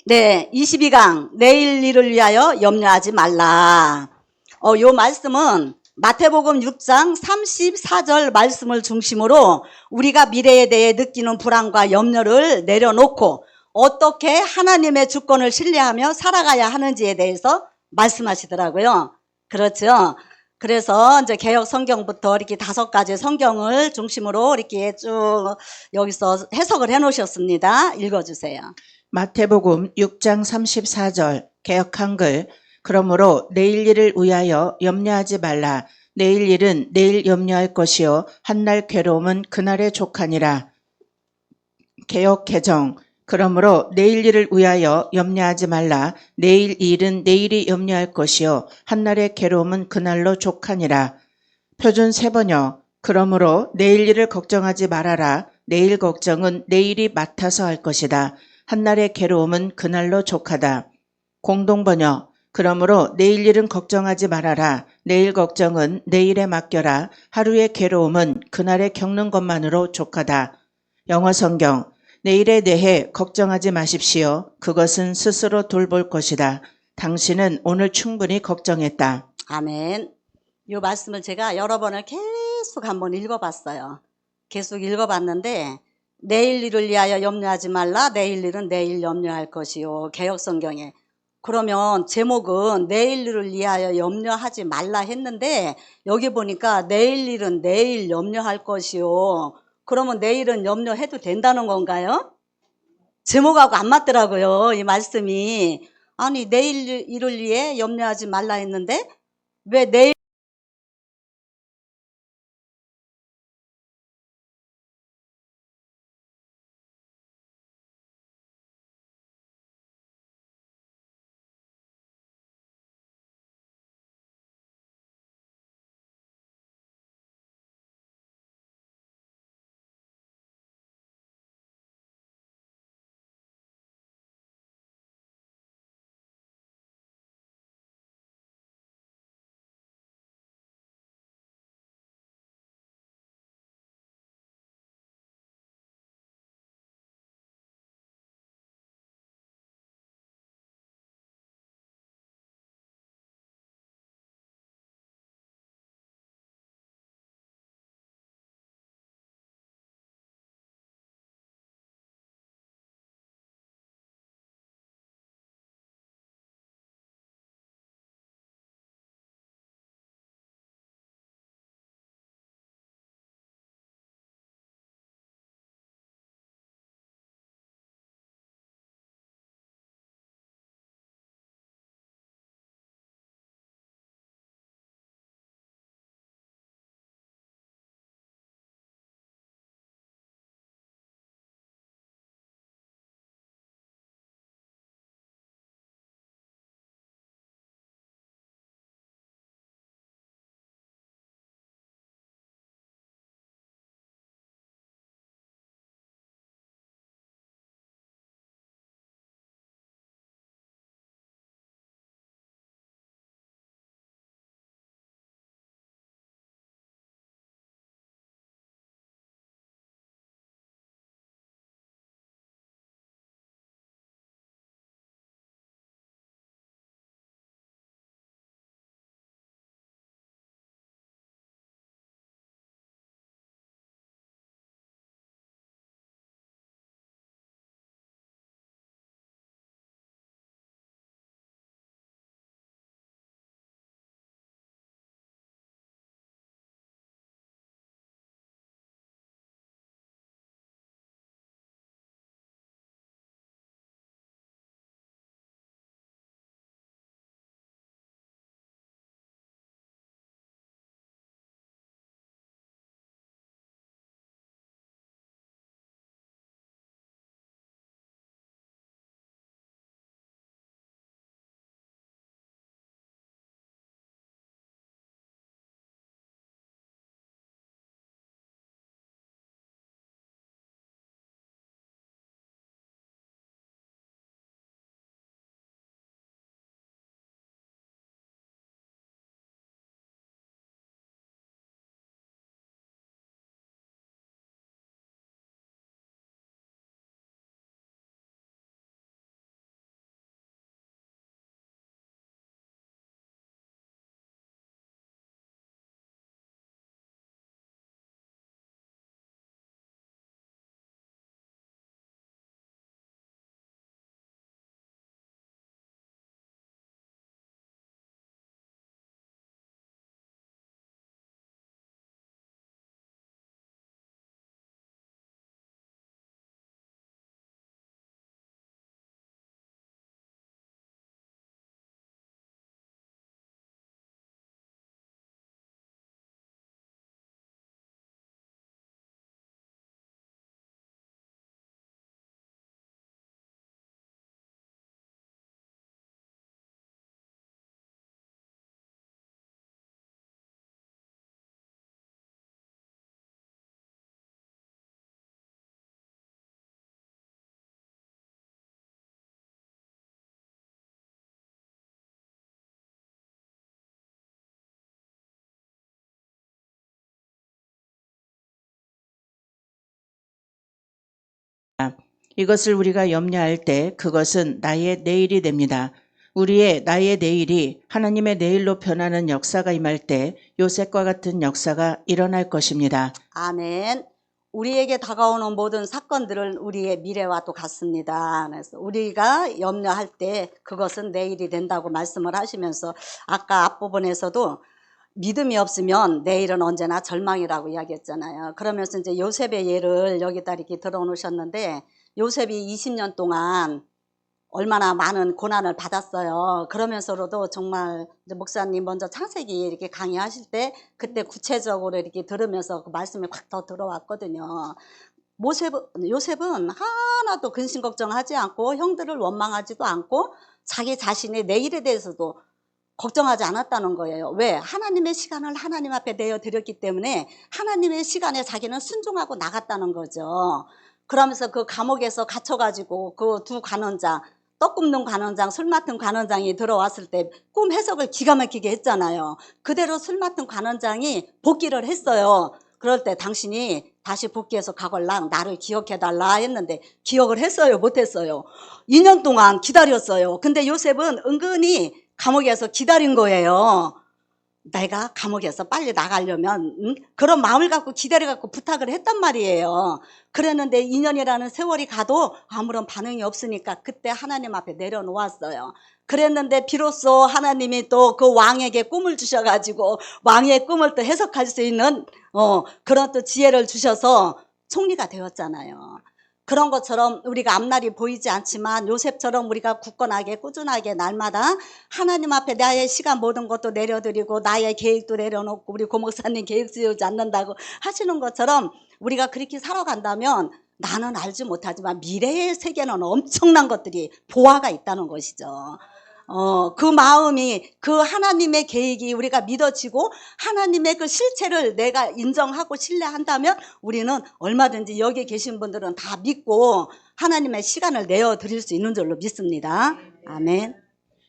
네, 22강 내일 일을 위하여 염려하지 말라. 요 말씀은 마태복음 6장 34절 말씀을 중심으로 우리가 미래에 대해 느끼는 불안과 염려를 내려놓고 어떻게 하나님의 주권을 신뢰하며 살아가야 하는지에 대해서 말씀하시더라고요. 그렇죠. 그래서 이제 개역 성경부터 이렇게 5가지 성경을 중심으로 이렇게 쭉 여기서 해석을 해 놓으셨습니다. 읽어주세요. 마태복음 6장 34절 개역 한글 그러므로 내일 일을 위하여 염려하지 말라. 내일 일은 내일 염려할 것이요 한날 괴로움은 그날의 족하니라. 개역 개정 그러므로 내일 일을 위하여 염려하지 말라. 내일 일은 내일이 염려할 것이요 한날의 괴로움은 그날로 족하니라. 표준 세번역 그러므로 내일 일을 걱정하지 말아라. 내일 걱정은 내일이 맡아서 할 것이다. 한날의 괴로움은 그날로 족하다. 공동번역 그러므로 내일 일은 걱정하지 말아라. 내일 걱정은 내일에 맡겨라. 하루의 괴로움은 그날에 겪는 것만으로 족하다. 영어 성경 내일에 대해 걱정하지 마십시오. 그것은 스스로 돌볼 것이다. 당신은 오늘 충분히 걱정했다. 아멘. 이 말씀을 제가 여러 번을 계속 한번 읽어봤어요. 계속 읽어봤는데 내일 일을 위하여 염려하지 말라. 내일 일은 내일 염려할 것이요. 개역성경에. 그러면 제목은 내일 일을 위하여 염려하지 말라 했는데 여기 보니까 내일 일은 내일 염려할 것이요. 그러면 내일은 염려해도 된다는 건가요? 제목하고 안 맞더라고요. 이 말씀이. 아니 내일 일을 위해 염려하지 말라 했는데 왜 내일 이것을 우리가 염려할 때 그것은 나의 내일이 됩니다. 나의 내일이 하나님의 내일로 변하는 역사가 임할 때 요셉과 같은 역사가 일어날 것입니다. 아멘. 우리에게 다가오는 모든 사건들은 우리의 미래와 또 같습니다. 그래서 우리가 염려할 때 그것은 내일이 된다고 말씀을 하시면서 아까 앞부분에서도 믿음이 없으면 내일은 언제나 절망이라고 이야기했잖아요. 그러면서 이제 요셉의 예를 여기다 이렇게 들어놓으셨는데, 요셉이 20년 동안 얼마나 많은 고난을 받았어요. 그러면서도 정말 이제 목사님 먼저 창세기 이렇게 강의하실 때 그때 구체적으로 이렇게 들으면서 그 말씀이 확 더 들어왔거든요. 요셉은 하나도 근심 걱정하지 않고 형들을 원망하지도 않고 자기 자신의 내일에 대해서도 걱정하지 않았다는 거예요. 왜? 하나님의 시간을 하나님 앞에 내어드렸기 때문에 하나님의 시간에 자기는 순종하고 나갔다는 거죠. 그러면서 그 감옥에서 갇혀가지고 그 두 관원장, 떡 굽는 관원장, 술 맡은 관원장이 들어왔을 때 꿈 해석을 기가 막히게 했잖아요. 그대로 술 맡은 관원장이 복귀를 했어요. 그럴 때 당신이 다시 복귀해서 가걸랑 나를 기억해달라 했는데 기억을 했어요? 못했어요? 2년 동안 기다렸어요. 근데 요셉은 은근히 감옥에서 기다린 거예요. 내가 감옥에서 빨리 나가려면 그런 마음을 갖고 기다려갖고 부탁을 했단 말이에요. 그랬는데 2년이라는 세월이 가도 아무런 반응이 없으니까 그때 하나님 앞에 내려놓았어요. 그랬는데 비로소 하나님이 또 그 왕에게 꿈을 주셔가지고 왕의 꿈을 또 해석할 수 있는 그런 또 지혜를 주셔서 총리가 되었잖아요. 그런 것처럼 우리가 앞날이 보이지 않지만 요셉처럼 우리가 굳건하게 꾸준하게 날마다 하나님 앞에 나의 시간 모든 것도 내려드리고 나의 계획도 내려놓고 우리 고목사님 계획 세우지 않는다고 하시는 것처럼 우리가 그렇게 살아간다면 나는 알지 못하지만 미래의 세계는 엄청난 것들이 보화가 있다는 것이죠. 그 마음이 그 하나님의 계획이 우리가 믿어지고 하나님의 그 실체를 내가 인정하고 신뢰한다면 우리는 얼마든지 여기 계신 분들은 다 믿고 하나님의 시간을 내어 드릴 수 있는 줄로 믿습니다. 아멘.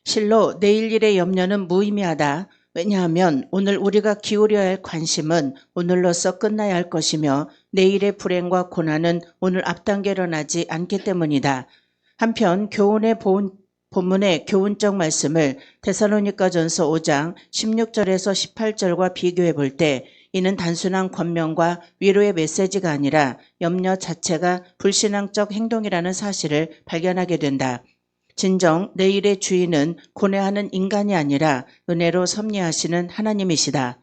실로 내일 일의 염려는 무의미하다. 왜냐하면 오늘 우리가 기울여야 할 관심은 오늘로서 끝나야 할 것이며 내일의 불행과 고난은 오늘 앞당겨 일어나지 않기 때문이다. 한편 교훈의 본문의 교훈적 말씀을 데살로니가전서 5장 16절에서 18절과 비교해 볼 때 이는 단순한 권면과 위로의 메시지가 아니라 염려 자체가 불신앙적 행동이라는 사실을 발견하게 된다. 진정 내일의 주인은 고뇌하는 인간이 아니라 은혜로 섭리하시는 하나님이시다.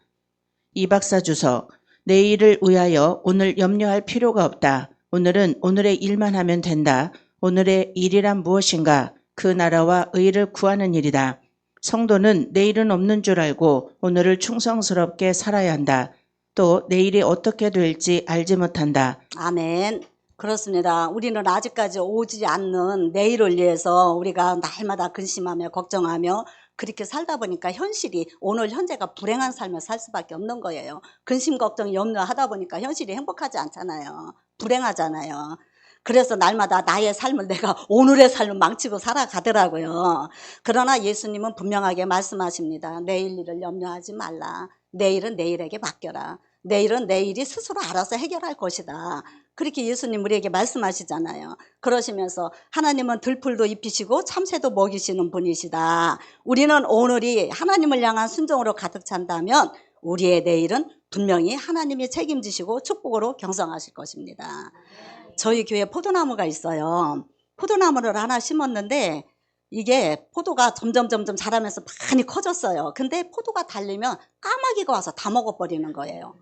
이 박사 주석, 내일을 위하여 오늘 염려할 필요가 없다. 오늘은 오늘의 일만 하면 된다. 오늘의 일이란 무엇인가? 그 나라와 의를 구하는 일이다. 성도는 내일은 없는 줄 알고 오늘을 충성스럽게 살아야 한다. 또 내일이 어떻게 될지 알지 못한다. 아멘. 그렇습니다. 우리는 아직까지 오지 않는 내일을 위해서 우리가 날마다 근심하며 걱정하며 그렇게 살다 보니까 현실이 오늘 현재가 불행한 삶을 살 수밖에 없는 거예요. 근심 걱정 염려하다 보니까 현실이 행복하지 않잖아요. 불행하잖아요. 그래서 날마다 나의 삶을 내가 오늘의 삶을 망치고 살아가더라고요. 그러나 예수님은 분명하게 말씀하십니다. 내일 일을 염려하지 말라. 내일은 내일에게 맡겨라. 내일은 내일이 스스로 알아서 해결할 것이다. 그렇게 예수님 우리에게 말씀하시잖아요. 그러시면서 하나님은 들풀도 입히시고 참새도 먹이시는 분이시다. 우리는 오늘이 하나님을 향한 순종으로 가득 찬다면 우리의 내일은 분명히 하나님이 책임지시고 축복으로 경성하실 것입니다. 저희 교회에 포도나무가 있어요. 포도나무를 하나 심었는데 이게 포도가 점점 자라면서 많이 커졌어요. 근데 포도가 달리면 까마귀가 와서 다 먹어버리는 거예요.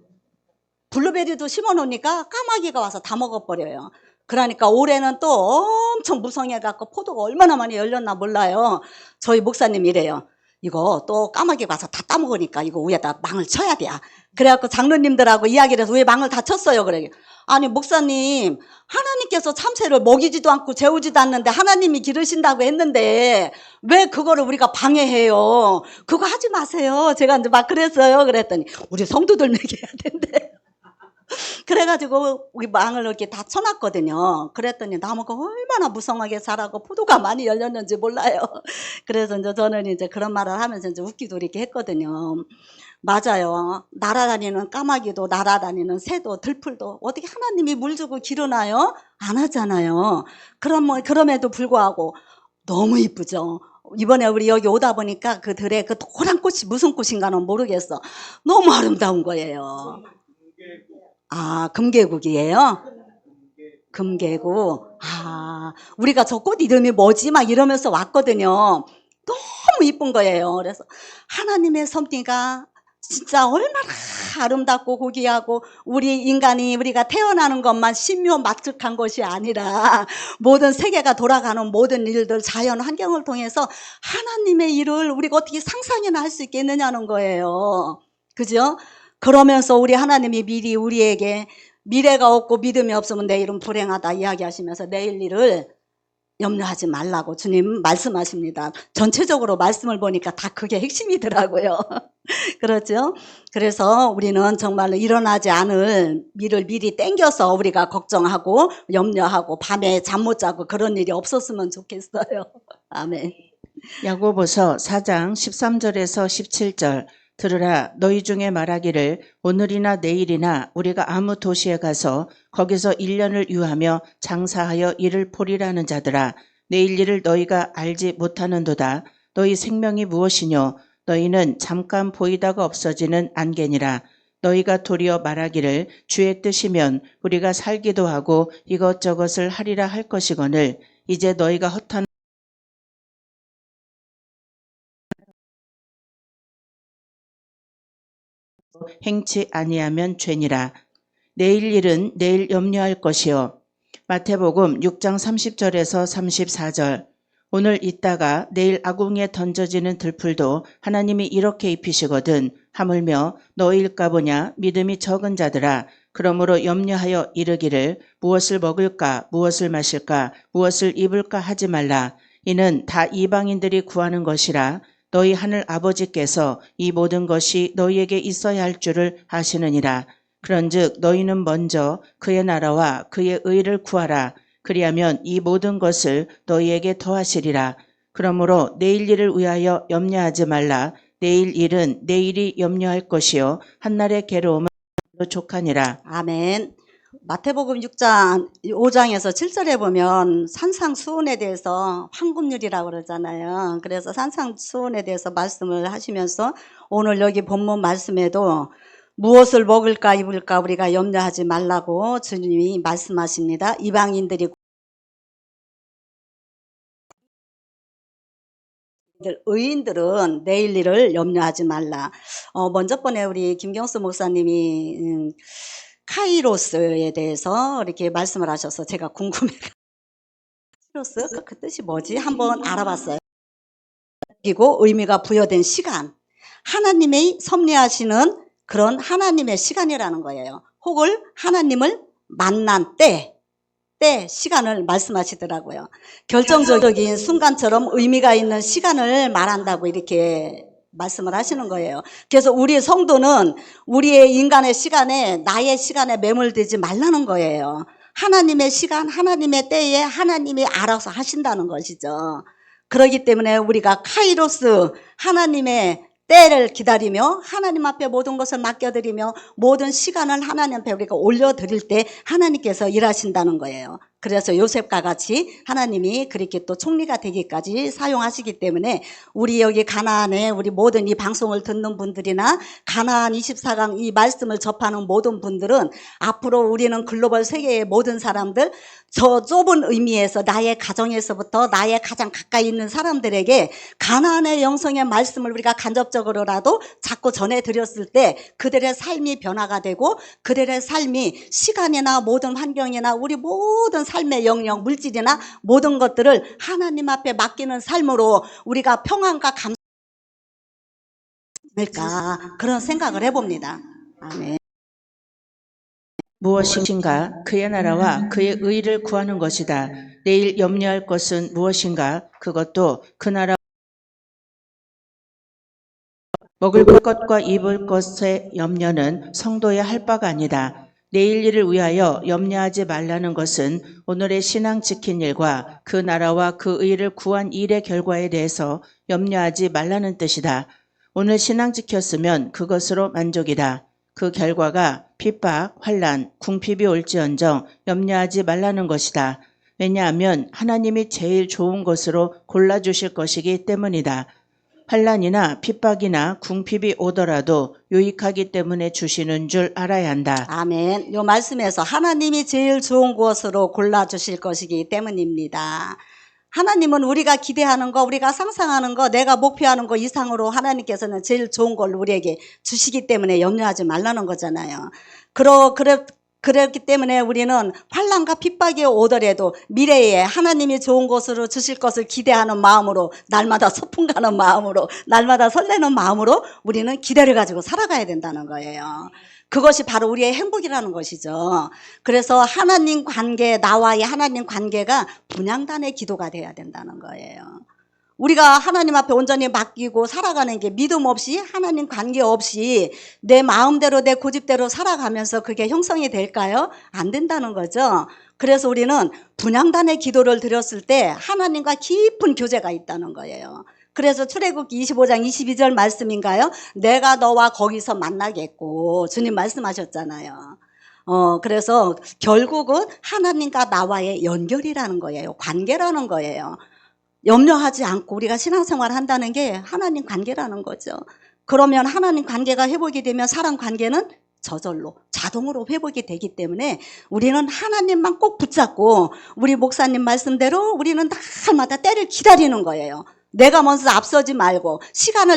블루베리도 심어놓으니까 까마귀가 와서 다 먹어버려요. 그러니까 올해는 또 엄청 무성해갖고 포도가 얼마나 많이 열렸나 몰라요. 저희 목사님 이래요. 이거 또 까마귀가 와서 다 따먹으니까 이거 위에다 망을 쳐야 돼. 그래갖고 장로님들하고 이야기를 해서 왜 망을 다 쳤어요? 그래. 아니 목사님 하나님께서 참새를 먹이지도 않고 재우지도 않는데 하나님이 기르신다고 했는데 왜 그거를 우리가 방해해요? 그거 하지 마세요. 제가 이제 막 그랬어요. 그랬더니 우리 성도들 먹여야 된대. 그래가지고 우리 망을 이렇게 다 쳐놨거든요. 그랬더니 나무가 얼마나 무성하게 자라고 포도가 많이 열렸는지 몰라요. 그래서 이제 저는 이제 그런 말을 하면서 이제 웃기도 이렇게 했거든요. 맞아요. 날아다니는 까마귀도 날아다니는 새도 들풀도 어떻게 하나님이 물 주고 기르나요? 안 하잖아요. 그럼에도 불구하고 너무 이쁘죠. 이번에 우리 여기 오다 보니까 그 들에 그 노란 꽃이 무슨 꽃인가는 모르겠어. 너무 아름다운 거예요. 아, 금계국이에요? 금계국. 아, 우리가 저 꽃 이름이 뭐지? 막 이러면서 왔거든요. 너무 이쁜 거예요. 그래서 하나님의 섭리가 진짜 얼마나 아름답고 고귀하고 우리 인간이 우리가 태어나는 것만 신묘막측한 것이 아니라 모든 세계가 돌아가는 모든 일들 자연 환경을 통해서 하나님의 일을 우리가 어떻게 상상이나 할 수 있겠느냐는 거예요. 그죠? 그러면서 우리 하나님이 미리 우리에게 미래가 없고 믿음이 없으면 내일은 불행하다 이야기하시면서 내일 일을 염려하지 말라고 주님 말씀하십니다. 전체적으로 말씀을 보니까 다 그게 핵심이더라고요. 그렇죠? 그래서 우리는 정말로 일어나지 않을 일을 미리 땡겨서 우리가 걱정하고 염려하고 밤에 잠 못 자고 그런 일이 없었으면 좋겠어요. 아멘. 야고보서 4장 13절에서 17절 들으라 너희 중에 말하기를 오늘이나 내일이나 우리가 아무 도시에 가서 거기서 1년을 유하며 장사하여 이를 보리라는 자들아 내일 일을 너희가 알지 못하는도다. 너희 생명이 무엇이뇨 너희는 잠깐 보이다가 없어지는 안개니라. 너희가 도리어 말하기를 주의 뜻이면 우리가 살기도 하고 이것저것을 하리라 할 것이거늘 이제 너희가 허탄 행치 아니하면 죄니라. 내일 일은 내일 염려할 것이요. 마태복음 6장 30절에서 34절 오늘 있다가 내일 아궁이에 던져지는 들풀도 하나님이 이렇게 입히시거든 하물며 너희일까 보냐 믿음이 적은 자들아 그러므로 염려하여 이르기를 무엇을 먹을까 무엇을 마실까 무엇을 입을까 하지 말라. 이는 다 이방인들이 구하는 것이라. 너희 하늘 아버지께서 이 모든 것이 너희에게 있어야 할 줄을 아시느니라. 그런즉 너희는 먼저 그의 나라와 그의 의를 구하라. 그리하면 이 모든 것을 너희에게 더하시리라. 그러므로 내일 일을 위하여 염려하지 말라. 내일 일은 내일이 염려할 것이요 한날의 괴로움은 족하니라. 아멘. 마태복음 6장 5장에서 7절에 보면 산상수훈에 대해서 황금률이라고 그러잖아요. 그래서 산상수훈에 대해서 말씀을 하시면서 오늘 여기 본문 말씀에도 무엇을 먹을까 입을까 우리가 염려하지 말라고 주님이 말씀하십니다. 이방인들이 의인들은 내일 일을 염려하지 말라. 먼저 번에 우리 김경수 목사님이 카이로스에 대해서 이렇게 말씀을 하셔서 제가 궁금해요. 카이로스? 그 뜻이 뭐지? 한번 알아봤어요. 그리고 의미가 부여된 시간. 하나님의 섭리하시는 그런 하나님의 시간이라는 거예요. 혹은 하나님을 만난 때, 시간을 말씀하시더라고요. 결정적인 순간처럼 의미가 있는 시간을 말한다고 이렇게 말씀을 하시는 거예요. 그래서 우리 성도는 우리의 인간의 시간에 나의 시간에 매몰되지 말라는 거예요. 하나님의 시간, 하나님의 때에 하나님이 알아서 하신다는 것이죠. 그렇기 때문에 우리가 카이로스 하나님의 때를 기다리며 하나님 앞에 모든 것을 맡겨드리며 모든 시간을 하나님 앞에 우리가 올려드릴 때 하나님께서 일하신다는 거예요. 그래서 요셉과 같이 하나님이 그렇게 또 총리가 되기까지 사용하시기 때문에 우리 여기 가나안에 우리 모든 이 방송을 듣는 분들이나 가나안 24강 이 말씀을 접하는 모든 분들은 앞으로 우리는 글로벌 세계의 모든 사람들 저 좁은 의미에서 나의 가정에서부터 나의 가장 가까이 있는 사람들에게 가나안의 영성의 말씀을 우리가 간접적으로라도 자꾸 전해드렸을 때 그들의 삶이 변화가 되고 그들의 삶이 시간이나 모든 환경이나 우리 모든 삶의 영역, 물질이나 모든 것들을 하나님 앞에 맡기는 삶으로 우리가 평안과 감사할까 그런 생각을 해봅니다. 아멘. 무엇인가 그의 나라와 그의 의를 구하는 것이다. 내일 염려할 것은 무엇인가 그것도 그 나라 먹을 것과 입을 것의 염려는 성도의 할 바가 아니다. 내일 일을 위하여 염려하지 말라는 것은 오늘의 신앙 지킨 일과 그 나라와 그 의를 구한 일의 결과에 대해서 염려하지 말라는 뜻이다. 오늘 신앙 지켰으면 그것으로 만족이다. 그 결과가 핍박, 환난, 궁핍이 올지언정 염려하지 말라는 것이다. 왜냐하면 하나님이 제일 좋은 것으로 골라주실 것이기 때문이다. 환난이나 핍박이나 궁핍이 오더라도 유익하기 때문에 주시는 줄 알아야 한다. 아멘. 요 말씀에서 하나님이 제일 좋은 것으로 골라주실 것이기 때문입니다. 하나님은 우리가 기대하는 거, 우리가 상상하는 거, 내가 목표하는 거 이상으로 하나님께서는 제일 좋은 걸 우리에게 주시기 때문에 염려하지 말라는 거잖아요. 그렇기 때문에 우리는 환난과 핍박이 오더라도 미래에 하나님이 좋은 것으로 주실 것을 기대하는 마음으로, 날마다 소풍 가는 마음으로, 날마다 설레는 마음으로 우리는 기대를 가지고 살아가야 된다는 거예요. 그것이 바로 우리의 행복이라는 것이죠. 그래서 하나님 관계, 나와의 하나님 관계가 분향단의 기도가 돼야 된다는 거예요. 우리가 하나님 앞에 온전히 맡기고 살아가는 게 믿음 없이, 하나님 관계 없이 내 마음대로 내 고집대로 살아가면서 그게 형성이 될까요? 안 된다는 거죠. 그래서 우리는 분향단의 기도를 드렸을 때 하나님과 깊은 교제가 있다는 거예요. 그래서 출애굽기 25장 22절 말씀인가요? 내가 너와 거기서 만나겠고, 주님 말씀하셨잖아요. 그래서 결국은 하나님과 나와의 연결이라는 거예요. 관계라는 거예요. 염려하지 않고 우리가 신앙생활을 한다는 게 하나님 관계라는 거죠. 그러면 하나님 관계가 회복이 되면 사람 관계는 저절로 자동으로 회복이 되기 때문에 우리는 하나님만 꼭 붙잡고 우리 목사님 말씀대로 우리는 날마다 때를 기다리는 거예요. 내가 먼저 앞서지 말고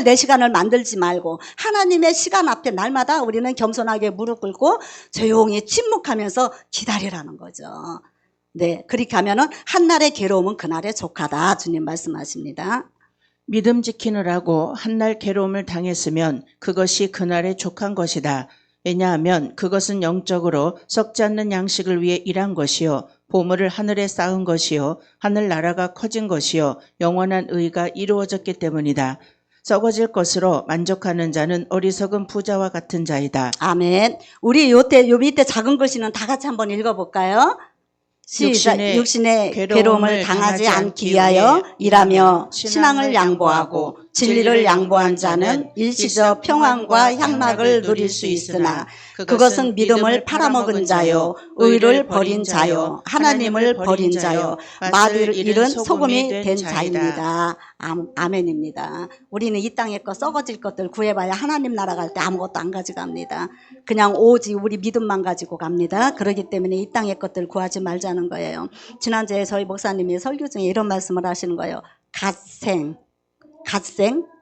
내 시간을 만들지 말고 하나님의 시간 앞에 날마다 우리는 겸손하게 무릎 꿇고 조용히 침묵하면서 기다리라는 거죠. 네, 그렇게 하면은 한날의 괴로움은 그날의 족하다. 주님 말씀하십니다. 믿음 지키느라고 한날 괴로움을 당했으면 그것이 그날의 족한 것이다. 왜냐하면 그것은 영적으로 썩지 않는 양식을 위해 일한 것이요 보물을 하늘에 쌓은 것이요 하늘나라가 커진 것이요 영원한 의가 이루어졌기 때문이다. 썩어질 것으로 만족하는 자는 어리석은 부자와 같은 자이다. 아멘. 우리 요 밑에 작은 글씨는 다 같이 한번 읽어볼까요? 시작. 육신의 괴로움을 당하지 않기 위하여 일하며 신앙을 양보하고 진리를 양보한 자는 일시적 평안과 향락을 누릴 수 있으나 그것은 믿음을 팔아먹은 자요 의를 버린 자요 하나님을 버린 자요 말을 잃은 소금이 된 자입니다. 아멘입니다. 우리는 이 땅의 것 썩어질 것들 구해봐야 하나님 나라 갈 때 아무것도 안 가져갑니다. 그냥 오직 우리 믿음만 가지고 갑니다. 그렇기 때문에 이 땅의 것들 구하지 말자는 거예요. 지난주에 저희 목사님이 설교 중에 이런 말씀을 하시는 거예요. 갓생,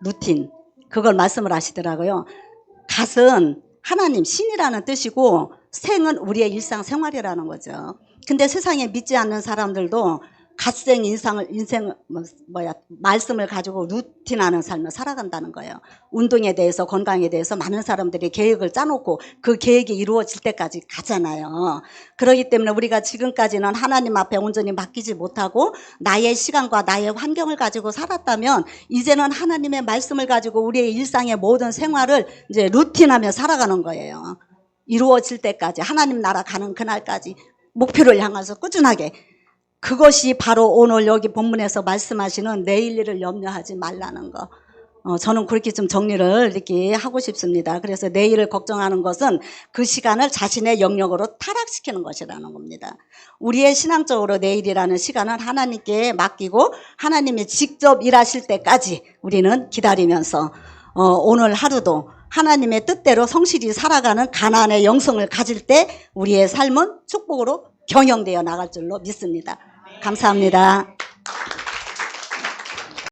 루틴. 그걸 말씀을 하시더라고요. 갓은 하나님, 신이라는 뜻이고 생은 우리의 일상생활이라는 거죠. 근데 세상에 믿지 않는 사람들도 갓생 말씀을 가지고 루틴하는 삶을 살아간다는 거예요. 운동에 대해서, 건강에 대해서 많은 사람들이 계획을 짜놓고 그 계획이 이루어질 때까지 가잖아요. 그렇기 때문에 우리가 지금까지는 하나님 앞에 온전히 맡기지 못하고 나의 시간과 나의 환경을 가지고 살았다면 이제는 하나님의 말씀을 가지고 우리의 일상의 모든 생활을 이제 루틴하며 살아가는 거예요. 이루어질 때까지, 하나님 나라 가는 그날까지 목표를 향해서 꾸준하게. 그것이 바로 오늘 여기 본문에서 말씀하시는 내일 일을 염려하지 말라는 거. 저는 그렇게 좀 정리를 이렇게 하고 싶습니다. 그래서 내일을 걱정하는 것은 그 시간을 자신의 영역으로 타락시키는 것이라는 겁니다. 우리의 신앙적으로 내일이라는 시간은 하나님께 맡기고 하나님이 직접 일하실 때까지 우리는 기다리면서 오늘 하루도 하나님의 뜻대로 성실히 살아가는 가나안의 영성을 가질 때 우리의 삶은 축복으로 경영되어 나갈 줄로 믿습니다. 감사합니다.